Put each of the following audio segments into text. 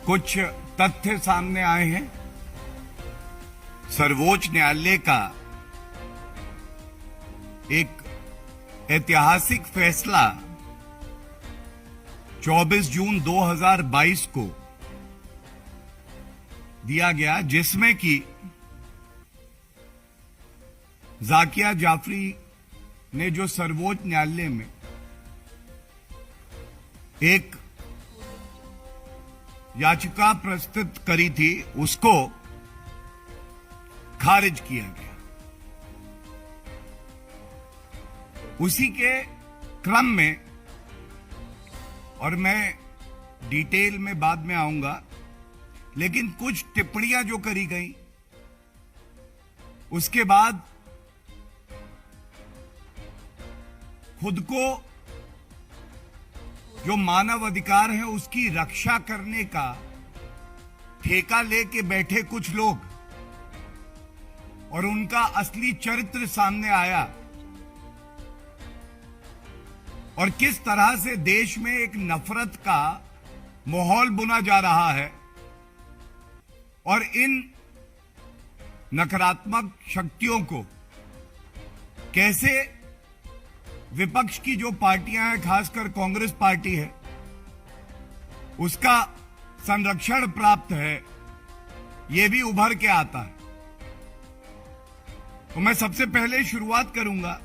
कुछ तथ्य सामने आए हैं। सर्वोच्च न्यायालय का एक ऐतिहासिक फैसला 24 जून 2022 को दिया गया, जिसमें कि जाकिया जाफरी ने जो सर्वोच्च न्यायालय में एक याचिका प्रस्तुत करी थी, उसको खारिज किया गया। उसी के क्रम में, और मैं डिटेल में बाद में आऊंगा, लेकिन कुछ टिप्पणियां जो करी गई, उसके बाद खुद को जो मानव अधिकार है उसकी रक्षा करने का ठेका लेके बैठे कुछ लोग, और उनका असली चरित्र सामने आया, और किस तरह से देश में एक नफरत का माहौल बुना जा रहा है, और इन नकारात्मक शक्तियों को कैसे विपक्ष की जो पार्टियां हैं, खासकर कांग्रेस पार्टी है, उसका संरक्षण प्राप्त है, यह भी उभर के आता है। तो मैं सबसे पहले शुरुआत करूंगा,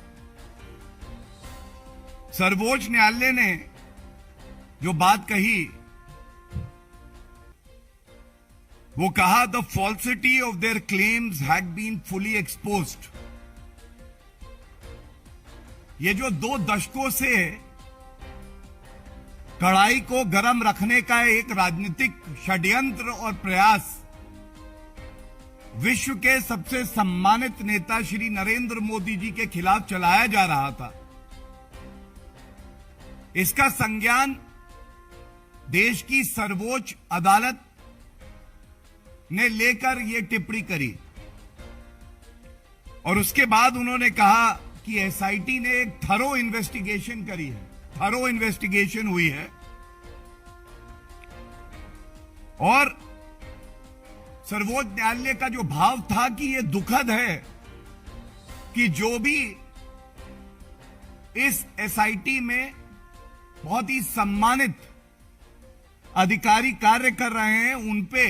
सर्वोच्च न्यायालय ने जो बात कही, वो कहा, the falsity of their claims had been fully exposed. ये जो 2 दशकों से कड़ाई को गर्म रखने का एक राजनीतिक षड्यंत्र और प्रयास विश्व के सबसे सम्मानित नेता श्री नरेंद्र मोदी जी के खिलाफ चलाया जा रहा था, इसका संज्ञान देश की सर्वोच्च अदालत ने लेकर यह टिप्पणी करी। और उसके बाद उन्होंने कहा कि एसआईटी ने एक थरो इन्वेस्टिगेशन करी है, थरो इन्वेस्टिगेशन हुई है, और सर्वोच्च न्यायालय का जो भाव था कि यह दुखद है कि जो भी इस एसआईटी में बहुत ही सम्मानित अधिकारी कार्य कर रहे हैं, उनपे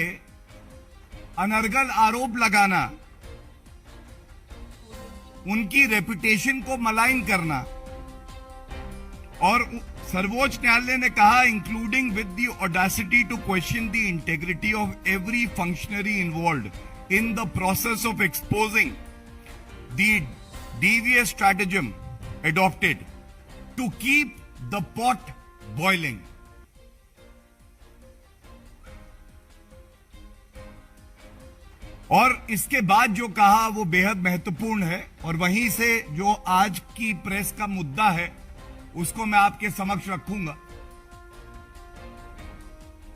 अनर्गल आरोप लगाना, उनकी रेपुटेशन को मलाइन करना। और सर्वोच्च न्यायालय ने कहा, including with the audacity to question the integrity of every functionary involved in the process of exposing the devious stratagem adopted to keep the pot boiling. और इसके बाद जो कहा वो बेहद महत्वपूर्ण है, और वहीं से जो आज की प्रेस का मुद्दा है उसको मैं आपके समक्ष रखूंगा।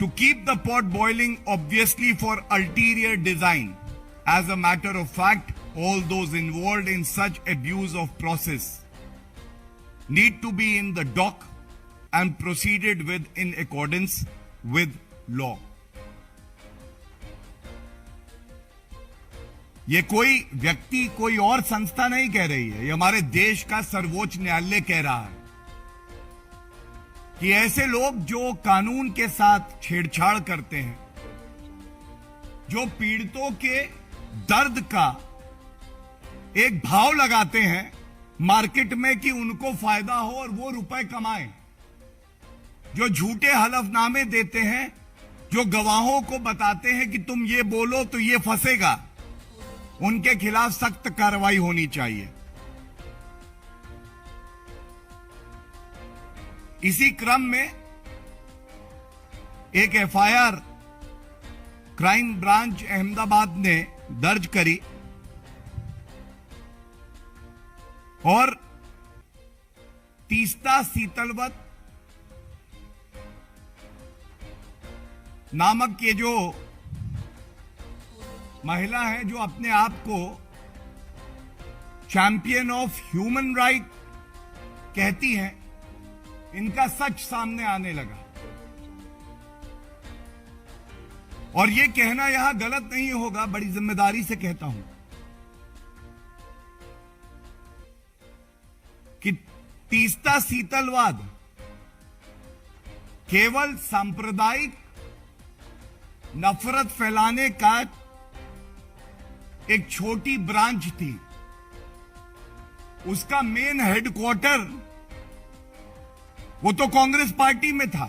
To keep the pot boiling obviously for ulterior design, as a matter of fact all those involved in such abuse of process need to be in the dock and proceeded with in accordance with law. ये कोई व्यक्ति, कोई और संस्था नहीं कह रही है, ये हमारे देश का सर्वोच्च न्यायालय कह रहा है कि ऐसे लोग जो कानून के साथ छेड़छाड़ करते हैं, जो पीड़ितों के दर्द का एक भाव लगाते हैं मार्केट में कि उनको फायदा हो और वो रुपए कमाएं, जो झूठे हलफनामे देते हैं, जो गवाहों को बताते हैं कि तुम ये बोलो तो ये फंसेगा, उनके खिलाफ सख्त कार्रवाई होनी चाहिए। इसी क्रम में एक एफआईआर क्राइम ब्रांच अहमदाबाद ने दर्ज करी, और तीस्ता सीतलवत नामक ये जो महिला है, जो अपने आप को चैंपियन ऑफ ह्यूमन राइट कहती हैं, इनका सच सामने आने लगा। और ये कहना यहां गलत नहीं होगा, बड़ी जिम्मेदारी से कहता हूं कि तीस्ता सीतलवाद केवल सांप्रदायिक नफरत फैलाने का एक छोटी ब्रांच थी। उसका मेन हेडक्वार्टर वो तो कांग्रेस पार्टी में था।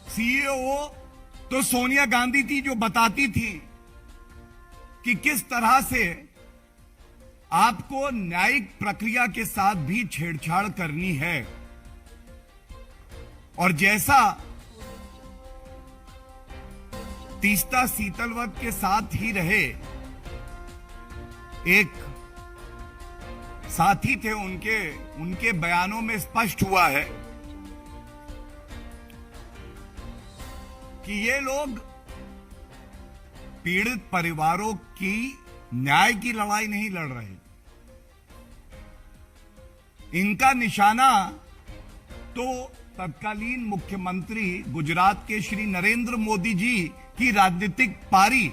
सीईओ तो सोनिया गांधी थी, जो बताती थी कि किस तरह से आपको न्यायिक प्रक्रिया के साथ भी छेड़छाड़ करनी है। और जैसा तीस्ता सीतलवत के साथ ही रहे एक साथी थे, उनके बयानों में स्पष्ट हुआ है कि ये लोग पीड़ित परिवारों की न्याय की लड़ाई नहीं लड़ रहे। इनका निशाना तो तत्कालीन मुख्यमंत्री गुजरात के श्री नरेंद्र मोदी जी की राजनीतिक पारी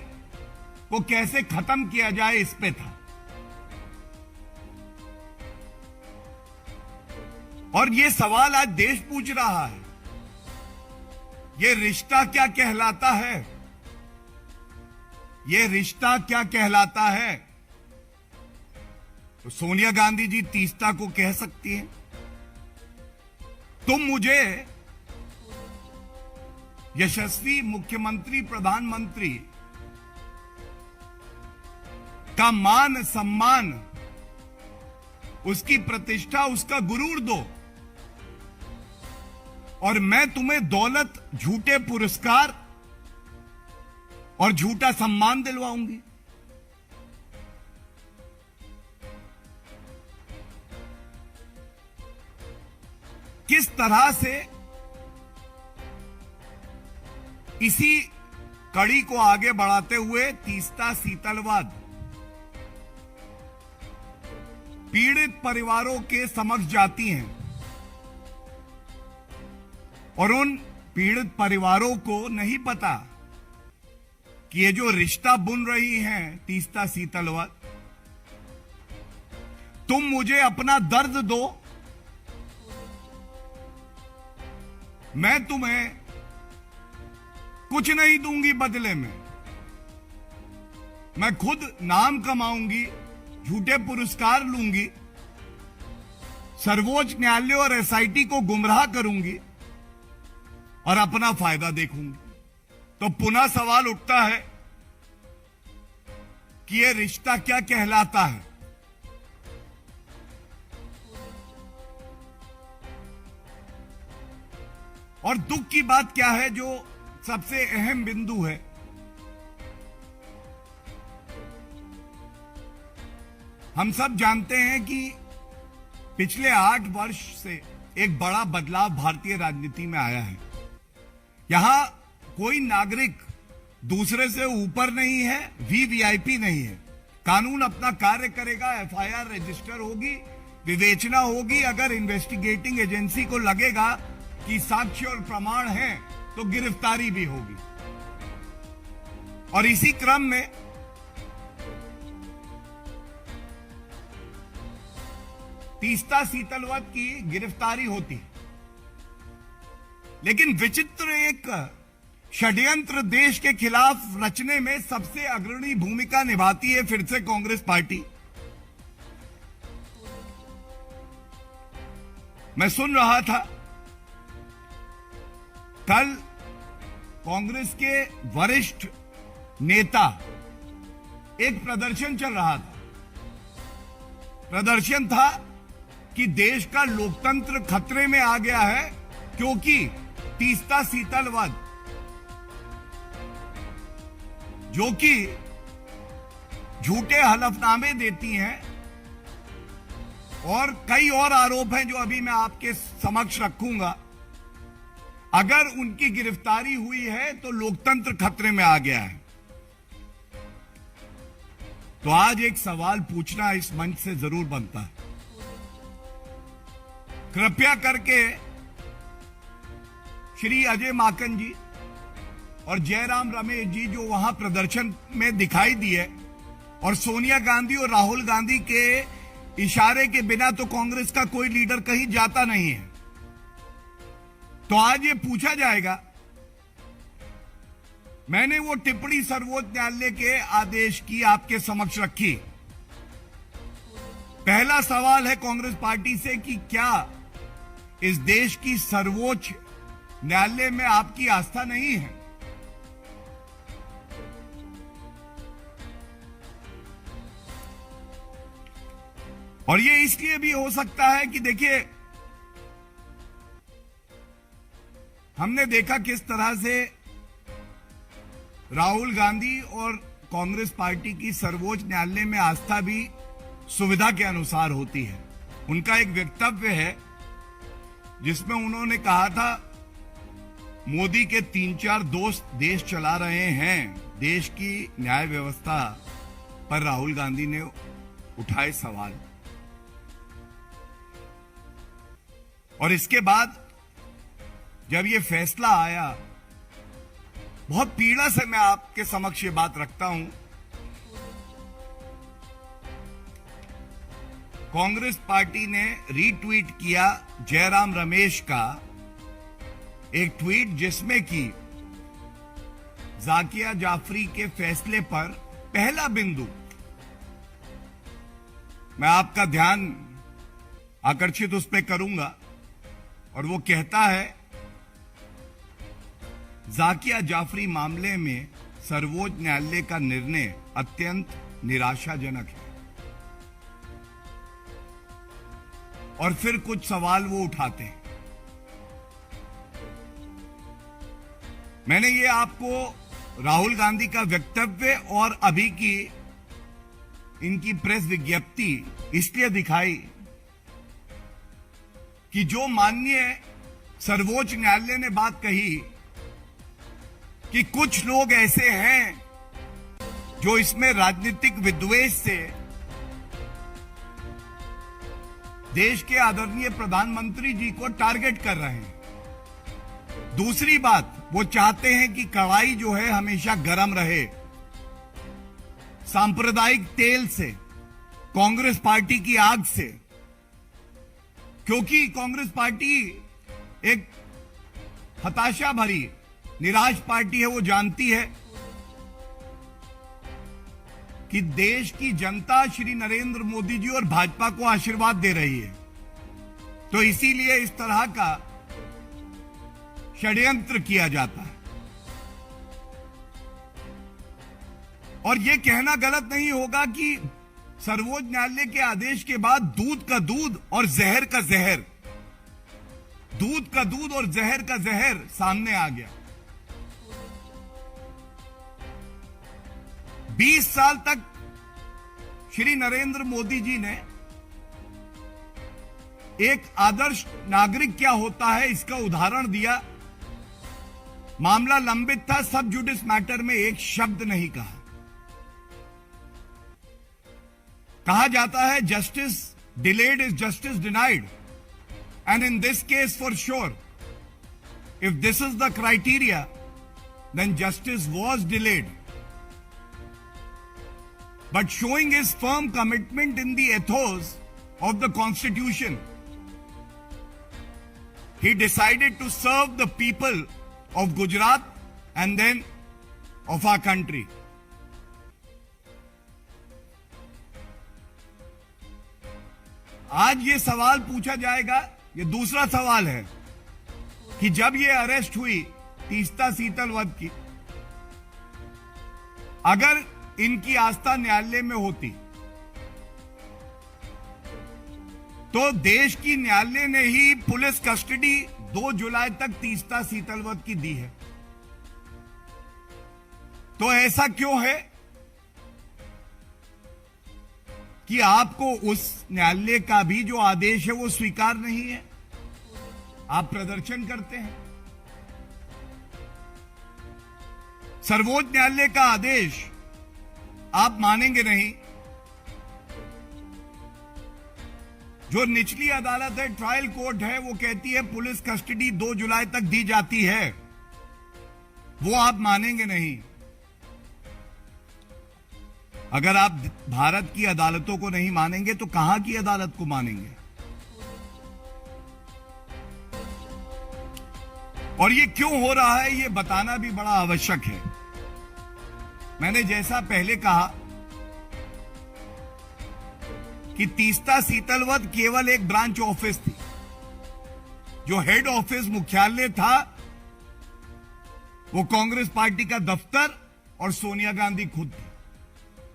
को कैसे खत्म किया जाए इस पे था। और ये सवाल आज देश पूछ रहा है, ये रिश्ता क्या कहलाता है? ये रिश्ता क्या कहलाता है? तो सोनिया गांधी जी तीस्ता को कह सकती हैं, तुम मुझे यशस्वी मुख्यमंत्री प्रधानमंत्री का मान सम्मान, उसकी प्रतिष्ठा, उसका गुरूर दो, और मैं तुम्हें दौलत, झूठे पुरस्कार और झूठा सम्मान दिलवाऊंगी। किस तरह से इसी कड़ी को आगे बढ़ाते हुए तीस्ता सीतलवाद पीड़ित परिवारों के समक्ष जाती हैं और उन पीड़ित परिवारों को नहीं पता कि ये जो रिश्ता बुन रही हैं तीस्ता सीतलवाद, तुम मुझे अपना दर्द दो, मैं तुम्हें कुछ नहीं दूंगी बदले में, मैं खुद नाम कमाऊंगी, झूठे पुरस्कार लूंगी, सर्वोच्च न्यायालय और एसआईटी को गुमराह करूंगी और अपना फायदा देखूंगी। तो पुनः सवाल उठता है कि यह रिश्ता क्या कहलाता है? और दुख की बात क्या है, जो सबसे अहम बिंदु है, हम सब जानते हैं कि पिछले 8 वर्ष से एक बड़ा बदलाव भारतीय राजनीति में आया है। यहां कोई नागरिक दूसरे से ऊपर नहीं है, वीवीआईपी नहीं है। कानून अपना कार्य करेगा, एफआईआर रजिस्टर होगी, विवेचना होगी। अगर इन्वेस्टिगेटिंग एजेंसी को लगेगा कि साक्ष्य और प्रमाण हैं तो गिरफ्तारी भी होगी। और इसी क्रम में तीस्ता सीतलवत की गिरफ्तारी होती है। लेकिन विचित्र एक षड्यंत्र देश के खिलाफ रचने में सबसे अग्रणी भूमिका निभाती है फिर से कांग्रेस पार्टी। मैं सुन रहा था कल कांग्रेस के वरिष्ठ नेता, एक प्रदर्शन चल रहा था। प्रदर्शन था कि देश का लोकतंत्र खतरे में आ गया है क्योंकि तीस्ता सीतलवत, जो कि झूठे हलफनामे देती हैं और कई और आरोप हैं जो अभी मैं आपके समक्ष रखूंगा, अगर उनकी गिरफ्तारी हुई है तो लोकतंत्र खतरे में आ गया है। तो आज एक सवाल पूछना इस मंच से जरूर बनता है। कृपया करके श्री अजय माकन जी और जयराम रमेश जी जो वहां प्रदर्शन में दिखाई दिए, और सोनिया गांधी और राहुल गांधी के इशारे के बिना तो कांग्रेस का कोई लीडर कहीं जाता नहीं है। तो आज ये पूछा जाएगा, मैंने वो टिप्पणी सर्वोच्च न्यायालय के आदेश की आपके समक्ष रखी। पहला सवाल है कांग्रेस पार्टी से कि क्या इस देश की सर्वोच्च न्यायालय में आपकी आस्था नहीं है? और ये इसलिए भी हो सकता है कि देखिए, हमने देखा किस तरह से राहुल गांधी और कांग्रेस पार्टी की सर्वोच्च न्यायालय में आस्था भी सुविधा के अनुसार होती है। उनका एक वक्तव्य है जिसमें उन्होंने कहा था, मोदी के 3-4 दोस्त देश चला रहे हैं, देश की न्याय व्यवस्था पर राहुल गांधी ने उठाए सवाल। और इसके बाद जब ये फैसला आया, बहुत पीड़ा से मैं आपके समक्ष ये बात रखता हूं, कांग्रेस पार्टी ने रीट्वीट किया जयराम रमेश का एक ट्वीट जिसमें कि जाकिया जाफरी के फैसले पर पहला बिंदु, मैं आपका ध्यान आकर्षित उस पर करूंगा, और वो कहता है, जाकिया जाफरी मामले में सर्वोच्च न्यायालय का निर्णय अत्यंत निराशाजनक है। और फिर कुछ सवाल वो उठाते हैं। मैंने ये आपको राहुल गांधी का वक्तव्य और अभी की इनकी प्रेस विज्ञप्ति इसलिए दिखाई कि जो माननीय सर्वोच्च न्यायालय ने बात कही कि कुछ लोग ऐसे हैं जो इसमें राजनीतिक विद्वेष से देश के आदरणीय प्रधानमंत्री जी को टारगेट कर रहे हैं। दूसरी बात, वो चाहते हैं कि कढ़ाई जो है हमेशा गर्म रहे, सांप्रदायिक तेल से, कांग्रेस पार्टी की आग से, क्योंकि कांग्रेस पार्टी एक हताशा भरी, निराश पार्टी है। वो जानती है कि देश की जनता श्री नरेंद्र मोदी जी और भाजपा को आशीर्वाद दे रही है, तो इसीलिए इस तरह का षड्यंत्र किया जाता है। और यह कहना गलत नहीं होगा कि सर्वोच्च न्यायालय के आदेश के बाद दूध का दूध और जहर का जहर, दूध का दूध और जहर का जहर सामने आ गया। 20 साल तक श्री नरेंद्र मोदी जी ने एक आदर्श नागरिक क्या होता है इसका उदाहरण दिया। मामला लंबित था, सब जुडिस मैटर में एक शब्द नहीं कहा। कहा जाता है justice delayed is justice denied, and in this case for sure if this is the criteria then justice was delayed, but showing his firm commitment in the ethos of the Constitution, he decided to serve the people of Gujarat and then of our country. आज ये सवाल पूछा जाएगा, ये दूसरा सवाल है कि जब ये अरेस्ट हुई तीस्ता सीतलवत की, अगर इनकी आस्था न्यायालय में होती तो देश की न्यायालय ने ही पुलिस कस्टडी 2 जुलाई तक तीस्ता सीतलवत की दी है। तो ऐसा क्यों है कि आपको उस न्यायालय का भी जो आदेश है वो स्वीकार नहीं है? आप प्रदर्शन करते हैं। सर्वोच्च न्यायालय का आदेश आप मानेंगे नहीं। जो निचली अदालत है, ट्रायल कोर्ट है, वो कहती है पुलिस कस्टडी 2 जुलाई तक दी जाती है। वो आप मानेंगे नहीं। अगर आप भारत की अदालतों को नहीं मानेंगे तो कहां की अदालत को मानेंगे? और ये क्यों हो रहा है, ये बताना भी बड़ा आवश्यक है। मैंने जैसा पहले कहा कि तीस्ता सीतलवत केवल एक ब्रांच ऑफिस थी। जो हेड ऑफिस मुख्यालय था वो कांग्रेस पार्टी का दफ्तर और सोनिया गांधी खुद थी,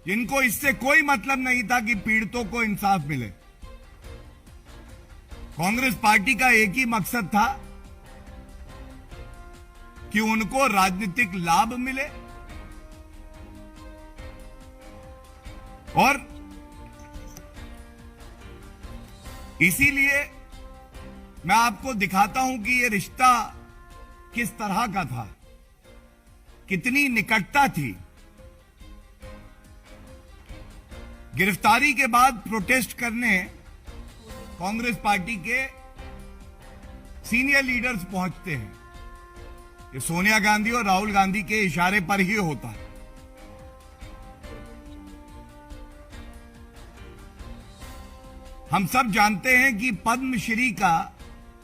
जिनको इससे कोई मतलब नहीं था कि पीड़ितों को इंसाफ मिले। कांग्रेस पार्टी का एक ही मकसद था कि उनको राजनीतिक लाभ मिले और इसीलिए मैं आपको दिखाता हूं कि यह रिश्ता किस तरह का था, कितनी निकटता थी। गिरफ्तारी के बाद प्रोटेस्ट करने कांग्रेस पार्टी के सीनियर लीडर्स पहुंचते हैं। ये सोनिया गांधी और राहुल गांधी के इशारे पर ही होता है। हम सब जानते हैं कि पद्मश्री का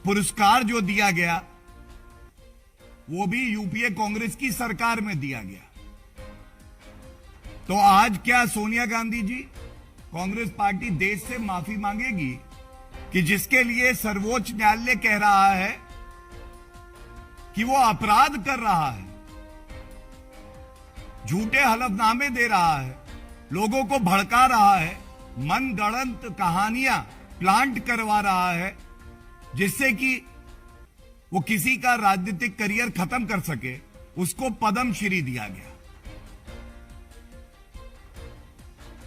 पुरस्कार जो दिया गया वो भी यूपीए कांग्रेस की सरकार में दिया गया। तो आज क्या सोनिया गांधी जी, कांग्रेस पार्टी देश से माफी मांगेगी कि जिसके लिए सर्वोच्च न्यायालय कह रहा है कि वो अपराध कर रहा है, झूठे हलफनामे दे रहा है, लोगों को भड़का रहा है, मनगढ़ंत कहानियां प्लांट करवा रहा है जिससे कि वो किसी का राजनीतिक करियर खत्म कर सके, उसको पद्मश्री दिया गया।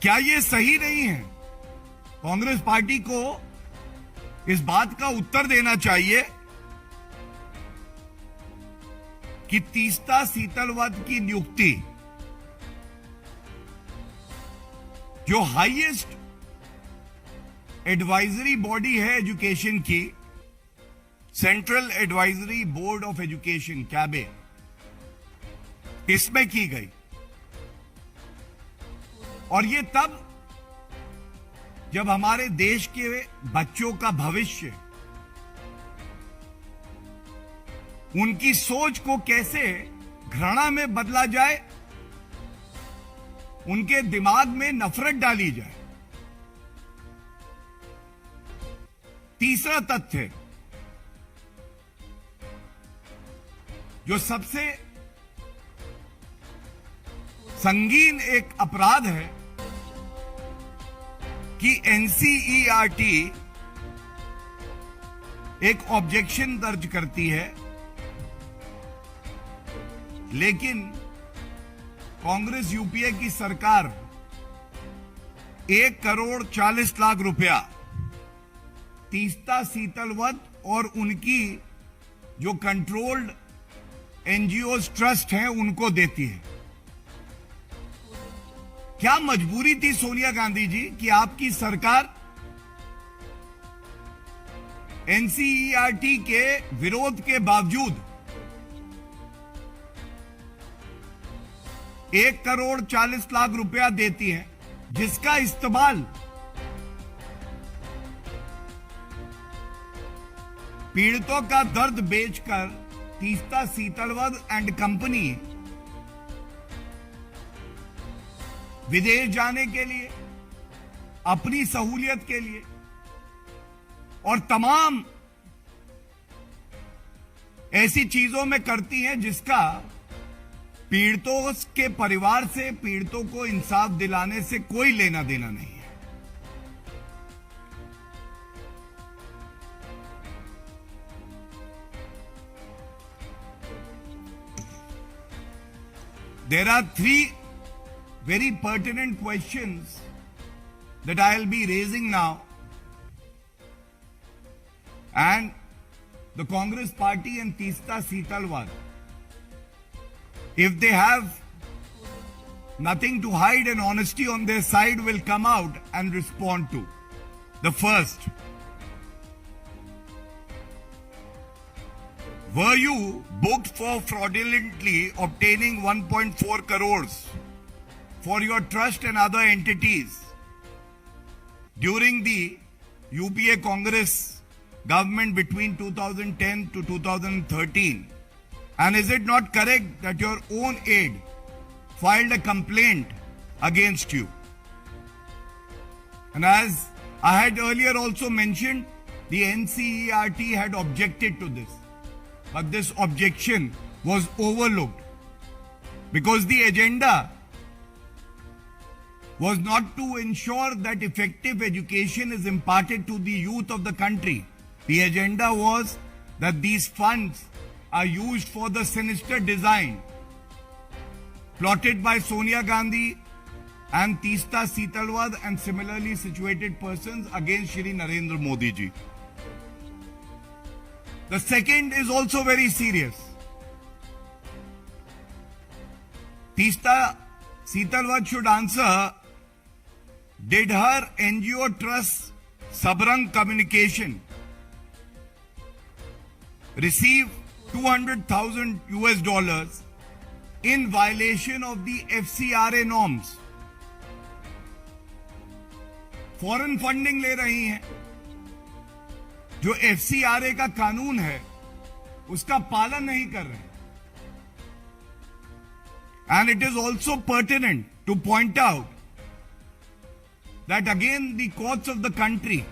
क्या ये सही नहीं है? कांग्रेस पार्टी को इस बात का उत्तर देना चाहिए कि तीस्ता सीतलवत की नियुक्ति जो हाईएस्ट एडवाइजरी बॉडी है एजुकेशन की, central advisory board of education CABE, इसमें की गई। और ये तब जब हमारे देश के बच्चों का भविष्य, उनकी सोच को कैसे घृणा में बदला जाए, उनके दिमाग में नफरत डाली जाए। तीसरा तथ्य जो सबसे संगीन एक अपराध है कि एनसीईआरटी एक ऑब्जेक्शन दर्ज करती है, लेकिन कांग्रेस यूपीए की सरकार 1,40,00,000 रुपया तीस्ता सीतलवत और उनकी जो कंट्रोल्ड एनजीओ ट्रस्ट हैं उनको देती है। क्या मजबूरी थी सोनिया गांधी जी कि आपकी सरकार एनसीईआरटी के विरोध के बावजूद 1,40,00,000 रुपया देती है, जिसका इस्तेमाल पीड़ितों का दर्द बेचकर तीस्ता सीतलवत एंड कंपनी विदेश जाने के लिए, अपनी सहूलियत के लिए और तमाम ऐसी चीजों में करती हैं जिसका पीड़ितों के परिवार से, पीड़ितों को इंसाफ दिलाने से कोई लेना देना नहीं है। There are three very pertinent questions that I'll be raising now, and the Congress Party and Teesta Seetalwar, if they have nothing to hide and honesty on their side, will come out and respond to. The first, were you booked for fraudulently obtaining 1.4 crores for your trust and other entities during the UPA Congress government between 2010 to 2013? And is it not correct that your own aide filed a complaint against you? And as I had earlier also mentioned, the NCERT had objected to this. But this objection was overlooked because the agenda was not to ensure that effective education is imparted to the youth of the country. The agenda was that these funds are used for the sinister design plotted by Sonia Gandhi and Teesta Setalvad and similarly situated persons against Shri Narendra Modi ji. The second is also very serious. Teesta Setalvad should answer, did her NGO trust Sabrang Communication receive $200,000 in violation of the FCRA norms? Foreign funding ले रही हैं, जो FCRA का कानून है उसका पालन नहीं कर रहे. And it is also pertinent to point out that again the courts of the country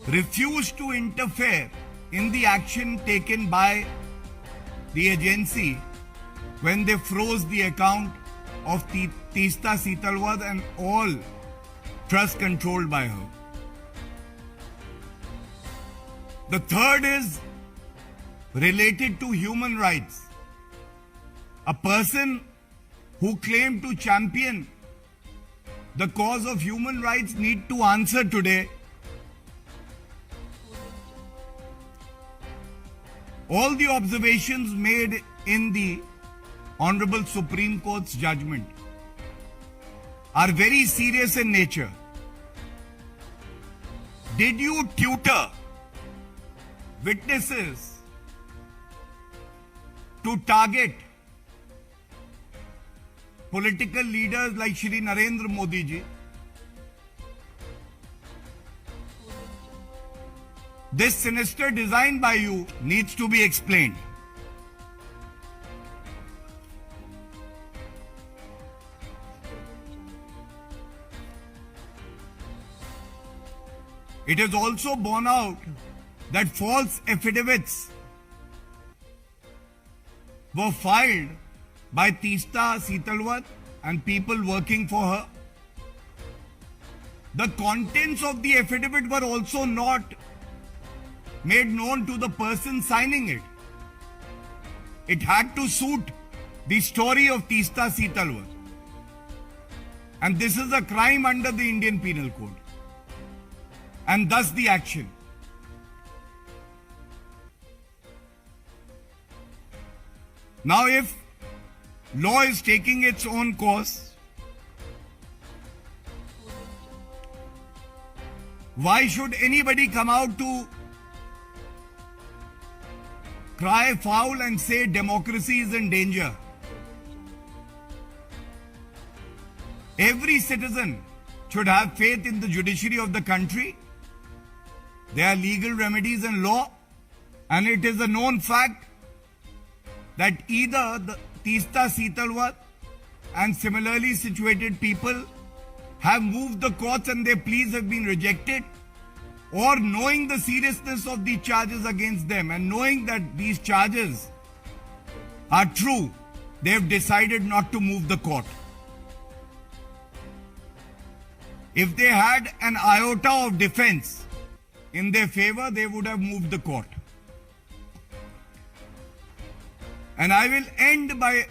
refused to interfere in the action taken by the agency when they froze the account of Teesta Setalvad and all trust controlled by her. The third is related to human rights. A person who claimed to champion the cause of human rights need to answer today. All the observations made in the Honorable Supreme Court's judgment are very serious in nature. Did you tutor witnesses to target political leaders like Shri Narendra Modi ji? This sinister design by you needs to be explained. It is also borne out that false affidavits were filed by Teesta Setalvad and people working for her. The contents of the affidavit were also not made known to the person signing it. It had to suit the story of Teesta Setalvad. And this is a crime under the Indian Penal Code. And thus the action. Now if law is taking its own course, why should anybody come out to cry foul and say democracy is in danger? Every citizen should have faith in the judiciary of the country. There are legal remedies in law, and it is a known fact that either the Teesta Setalvad and similarly situated people have moved the courts and their pleas have been rejected, or knowing the seriousness of the charges against them and knowing that these charges are true, they have decided not to move the court. If they had an iota of defense in their favor, they would have moved the court. And I will end by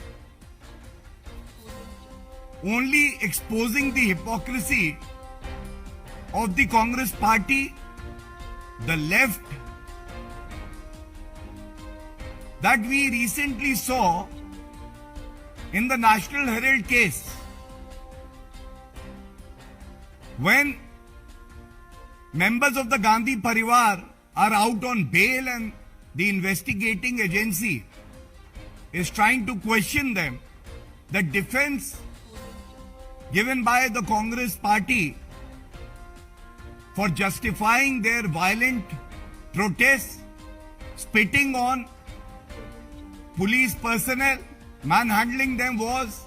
only exposing the hypocrisy of the Congress party, the left, that we recently saw in the National Herald case, when members of the Gandhi Parivar are out on bail and the investigating agency is trying to question them, the defense given by the Congress party for justifying their violent protests, spitting on police personnel, manhandling them, was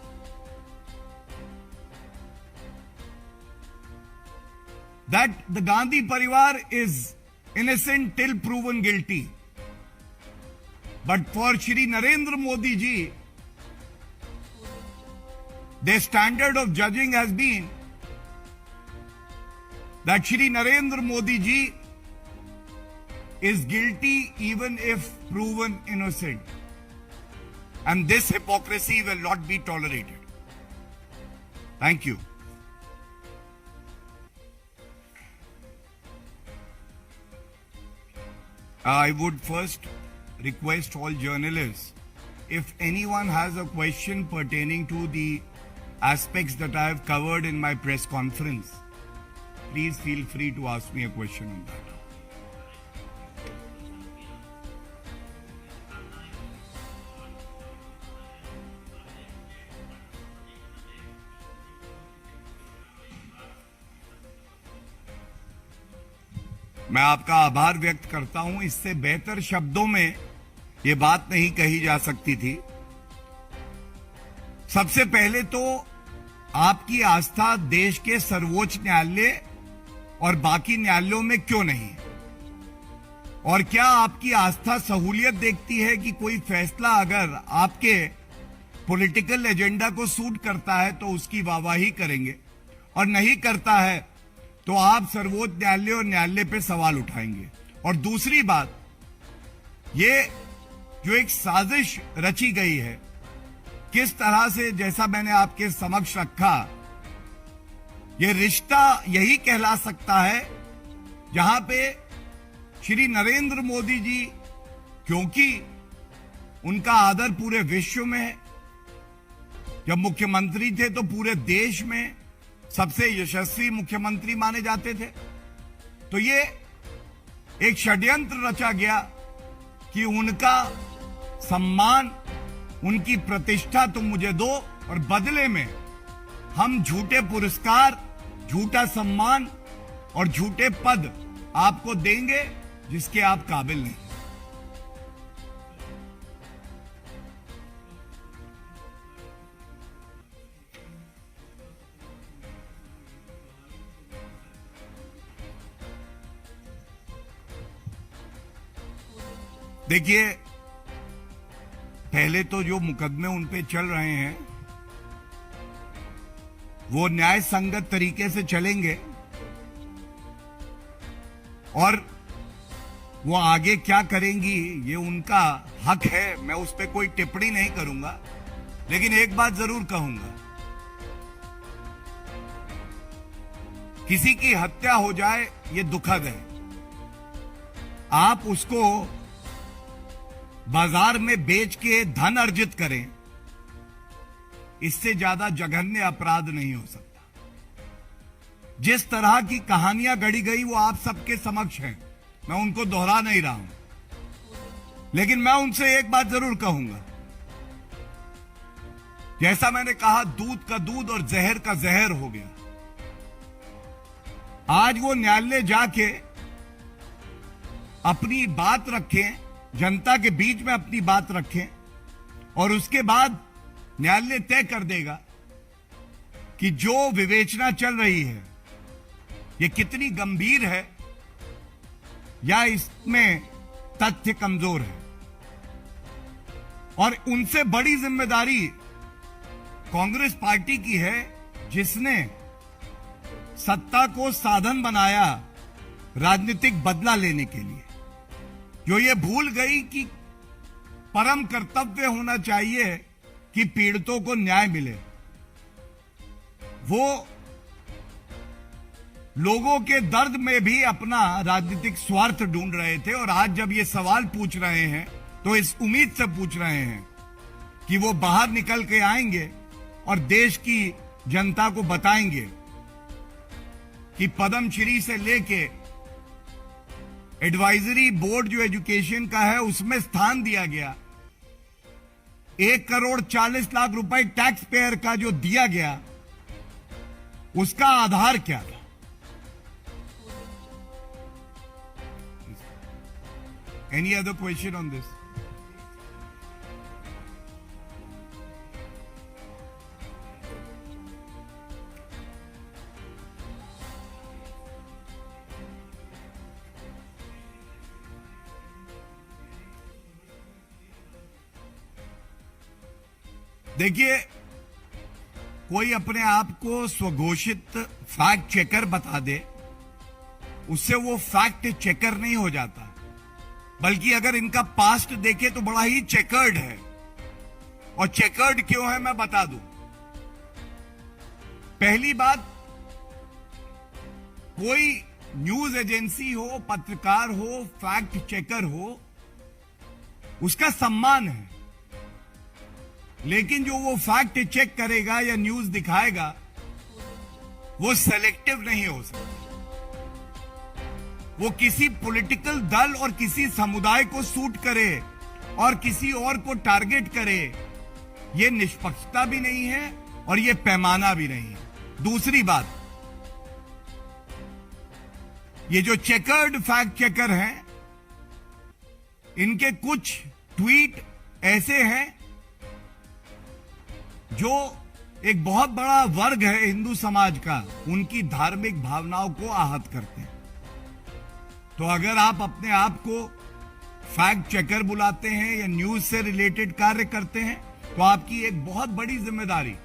that the Gandhi Parivar is innocent till proven guilty. But for Shri Narendra Modi ji, their standard of judging has been that Shri Narendra Modi ji is guilty even if proven innocent. And this hypocrisy will not be tolerated. Thank you. I would first request all journalists, if anyone has a question pertaining to the aspects that I have covered in my press conference, please feel free to ask me a question on that. मैं आपका आभार व्यक्त करता हूं। इससे बेहतर शब्दों में यह बात नहीं कही जा सकती थी। सबसे पहले तो आपकी आस्था देश के सर्वोच्च न्यायालय और बाकी न्यायालयों में क्यों नहीं है? और क्या आपकी आस्था सहूलियत देखती है कि कोई फैसला अगर आपके पॉलिटिकल एजेंडा को सूट करता है तो उसकी वाहवाही करेंगे, और नहीं करता है तो आप सर्वोच्च न्यायालय और न्यायालय पे सवाल उठाएंगे? और दूसरी बात, ये जो एक साजिश रची गई है, किस तरह से, जैसा मैंने आपके समक्ष रखा, ये रिश्ता यही कहला सकता है जहां पे श्री नरेंद्र मोदी जी, क्योंकि उनका आदर पूरे विश्व में है, जब मुख्यमंत्री थे तो पूरे देश में सबसे यशस्वी मुख्यमंत्री माने जाते थे, तो ये एक षड्यंत्र रचा गया कि उनका सम्मान, उनकी प्रतिष्ठा तुम मुझे दो और बदले में हम झूठे पुरस्कार, झूठा सम्मान और झूठे पद आपको देंगे जिसके आप काबिल नहीं। देखिए, पहले तो जो मुकदमे उन पे चल रहे हैं वो न्याय संगत तरीके से चलेंगे, और वो आगे क्या करेंगी ये उनका हक है, मैं उस पर कोई टिप्पणी नहीं करूंगा। लेकिन एक बात जरूर कहूंगा, किसी की हत्या हो जाए ये दुखद है। आप उसको बाजार में बेच के धन अर्जित करें, इससे ज्यादा जघन्य अपराध नहीं हो सकता। जिस तरह की कहानियां गढ़ी गई वो आप सबके समक्ष हैं, मैं उनको दोहरा नहीं रहा हूं। लेकिन मैं उनसे एक बात जरूर कहूंगा, जैसा मैंने कहा, दूध का दूध और जहर का जहर हो गया। आज वो न्यायालय जाके अपनी बात रखें, जनता के बीच में अपनी बात रखें, और उसके बाद न्यायालय तय कर देगा कि जो विवेचना चल रही है ये कितनी गंभीर है या इसमें तथ्य कमजोर है। और उनसे बड़ी जिम्मेदारी कांग्रेस पार्टी की है, जिसने सत्ता को साधन बनाया राजनीतिक बदला लेने के लिए, जो ये भूल गई कि परम कर्तव्य होना चाहिए कि पीड़ितों को न्याय मिले। वो लोगों के दर्द में भी अपना राजनीतिक स्वार्थ ढूंढ रहे थे, और आज जब ये सवाल पूछ रहे हैं तो इस उम्मीद से पूछ रहे हैं कि वो बाहर निकल के आएंगे और देश की जनता को बताएंगे कि पद्मश्री से लेके एडवाइजरी बोर्ड जो एजुकेशन का है उसमें स्थान दिया गया। 1,40,00,000 रुपए टैक्स पेयर का जो दिया गया उसका आधार क्या था? Any other question on this? देखिए, कोई अपने आप को स्वघोषित फैक्ट चेकर बता दे, उससे वो फैक्ट चेकर नहीं हो जाता। बल्कि अगर इनका पास्ट देखे तो बड़ा ही चेकर्ड है। और चेकर्ड क्यों है मैं बता दूं। पहली बात, कोई न्यूज एजेंसी हो, पत्रकार हो, फैक्ट चेकर हो, उसका सम्मान है। लेकिन जो वो फैक्ट चेक करेगा या न्यूज दिखाएगा वो सेलेक्टिव नहीं हो सकता। वो किसी पॉलिटिकल दल और किसी समुदाय को सूट करे और किसी और को टारगेट करे, ये निष्पक्षता भी नहीं है और ये पैमाना भी नहीं है। दूसरी बात, ये जो चेकर्ड फैक्ट चेकर हैं, इनके कुछ ट्वीट ऐसे हैं जो एक बहुत बड़ा वर्ग है हिंदू समाज का, उनकी धार्मिक भावनाओं को आहत करते हैं। तो अगर आप अपने आप को फैक्ट चेकर बुलाते हैं या न्यूज से रिलेटेड कार्य करते हैं तो आपकी एक बहुत बड़ी जिम्मेदारी,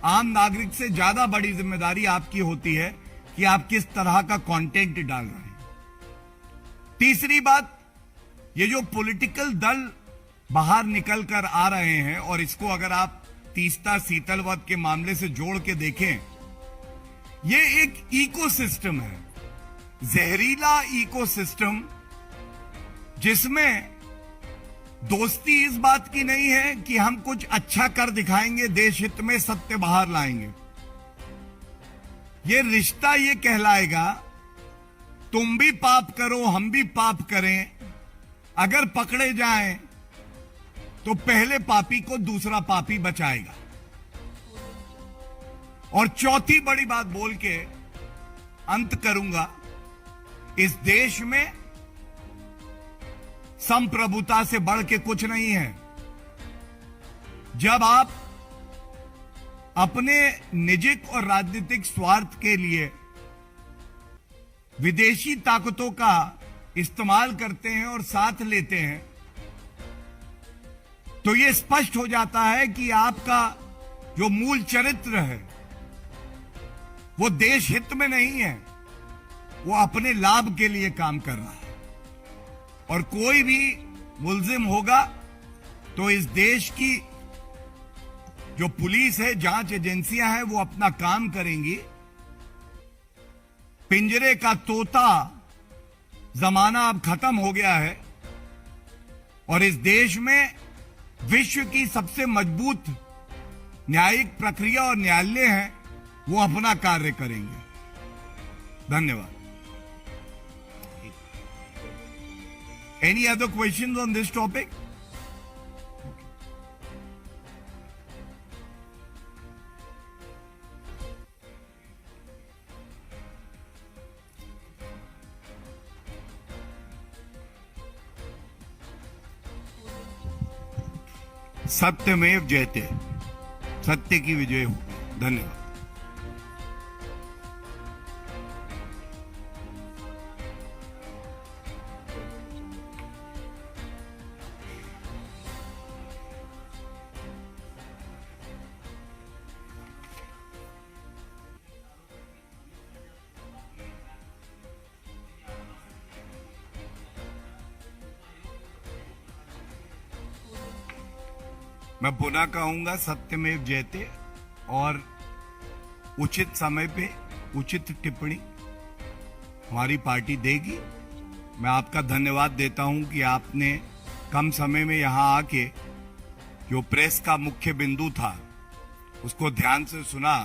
आम नागरिक से ज्यादा बड़ी जिम्मेदारी आपकी होती है कि आप किस तरह का कंटेंट डाल रहे हैं। तीसरी बात, ये जो पॉलिटिकल दल बाहर निकल कर आ रहे हैं और इसको अगर आप तीस्ता शीतलवत के मामले से जोड़ के देखें, ये एक इकोसिस्टम है, जहरीला इकोसिस्टम, जिसमें दोस्ती इस बात की नहीं है कि हम कुछ अच्छा कर दिखाएंगे, देश हित में सत्य बाहर लाएंगे। ये रिश्ता ये कहलाएगा तुम भी पाप करो हम भी पाप करें, अगर पकड़े जाएं तो पहले पापी को दूसरा पापी बचाएगा। और चौथी बड़ी बात बोल के अंत करूंगा, इस देश में संप्रभुता से बढ़ के कुछ नहीं है। जब आप अपने निजिक और राजनीतिक स्वार्थ के लिए विदेशी ताकतों का इस्तेमाल करते हैं और साथ लेते हैं, तो यह स्पष्ट हो जाता है कि आपका जो मूल चरित्र है वो देश हित में नहीं है, वो अपने लाभ के लिए काम कर रहा है। और कोई भी मुल्जिम होगा तो इस देश की जो पुलिस है, जांच एजेंसियां हैं, वो अपना काम करेंगी। पिंजरे का तोता जमाना अब खत्म हो गया है और इस देश में विश्व की सबसे मजबूत न्यायिक प्रक्रिया और न्यायालय हैं, वो अपना कार्य करेंगे। धन्यवाद। Any other questions on this topic? सत्यमेव जयते, सत्य की विजय हो। धन्यवाद। मैं पुनः कहूंगा, सत्यमेव जयते, और उचित समय पे उचित टिप्पणी हमारी पार्टी देगी। मैं आपका धन्यवाद देता हूं कि आपने कम समय में यहां आके जो प्रेस का मुख्य बिंदु था उसको ध्यान से सुना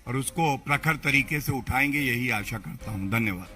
और उसको प्रखर तरीके से उठाएंगे, यही आशा करता हूं। धन्यवाद।